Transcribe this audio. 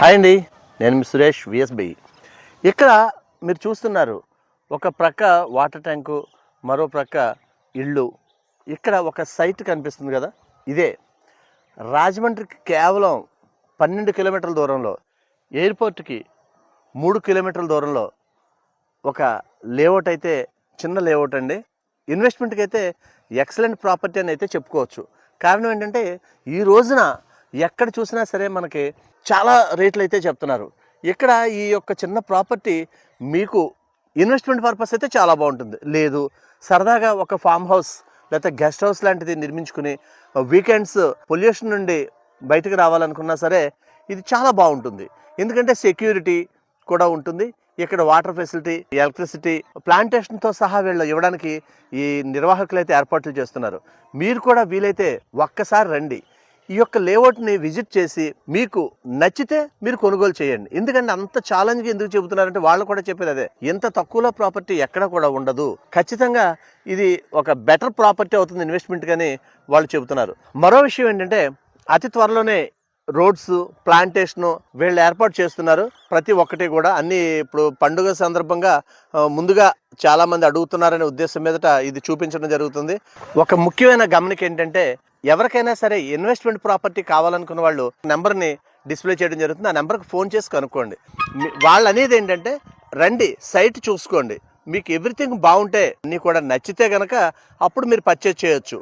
Hi అండి, నేను మీ Suresh VSB. ఇక్కడ మీరు చూస్తున్నారు, ఒక ప్రక్క వాటర్ ట్యాంకు, మరో ప్రక్క ఇళ్ళు. ఇక్కడ ఒక సైట్ కనిపిస్తుంది కదా, ఇదే రాజమండ్రికి కేవలం 12 కిలోమీటర్ల దూరంలో, ఎయిర్పోర్ట్కి 3 కిలోమీటర్ల దూరంలో ఒక లేఅవుట్ అయితే, చిన్న లేఅవుట్ అండి. ఇన్వెస్ట్మెంట్కి అయితే ఎక్సలెంట్ ప్రాపర్టీ అని అయితే చెప్పుకోవచ్చు. కారణం ఏంటంటే ఈ రోజున ఎక్కడ చూసినా సరే మనకి చాలా రేట్లు అయితే చెప్తున్నారు. ఇక్కడ ఈ యొక్క చిన్న ప్రాపర్టీ మీకు ఇన్వెస్ట్మెంట్ పర్పస్ అయితే చాలా బాగుంటుంది. లేదు సరదాగా ఒక ఫామ్ హౌస్ లేకపోతే గెస్ట్ హౌస్ లాంటిది నిర్మించుకుని వీకెండ్స్ పొల్యూషన్ నుండి బయటకు రావాలనుకున్నా సరే ఇది చాలా బాగుంటుంది. ఎందుకంటే సెక్యూరిటీ కూడా ఉంటుంది. ఇక్కడ వాటర్ ఫెసిలిటీ, ఎలక్ట్రిసిటీ, ప్లాంటేషన్తో సహా వీళ్ళు ఇవ్వడానికి ఈ నిర్వాహకులు అయితే ఏర్పాట్లు చేస్తున్నారు. మీరు కూడా వీలైతే ఒక్కసారి రండి, ఈ యొక్క లేఅవుట్ని విజిట్ చేసి మీకు నచ్చితే మీరు కొనుగోలు చేయండి. ఎందుకంటే అంత ఛాలెంజ్గా ఎందుకు చెబుతున్నారంటే వాళ్ళు కూడా చెప్పేది అదే, ఇంత తక్కువలో ప్రాపర్టీ ఎక్కడ కూడా ఉండదు, ఖచ్చితంగా ఇది ఒక బెటర్ ప్రాపర్టీ అవుతుంది ఇన్వెస్ట్మెంట్ అని వాళ్ళు చెబుతున్నారు. మరో విషయం ఏంటంటే అతి త్వరలోనే రోడ్స్, ప్లాంటేషను వీళ్ళు ఏర్పాటు చేస్తున్నారు. ప్రతి ఒక్కటి కూడా అన్ని ఇప్పుడు పండుగ సందర్భంగా ముందుగా చాలామంది అడుగుతున్నారనే ఉద్దేశం మీదట ఇది చూపించడం జరుగుతుంది. ఒక ముఖ్యమైన గమనిక ఏంటంటే ఎవరికైనా సరే ఇన్వెస్ట్మెంట్ ప్రాపర్టీ కావాలనుకున్న వాళ్ళు నెంబర్ని డిస్ప్లే చేయడం జరుగుతుంది. ఆ నెంబర్కి ఫోన్ చేసి కనుక్కోండి. వాళ్ళు అనేది ఏంటంటే రండి, సైట్ చూసుకోండి, మీకు ఎవ్రీథింగ్ బాగుంటే అన్నీ కూడా నచ్చితే కనుక అప్పుడు మీరు పర్చేజ్ చేయొచ్చు.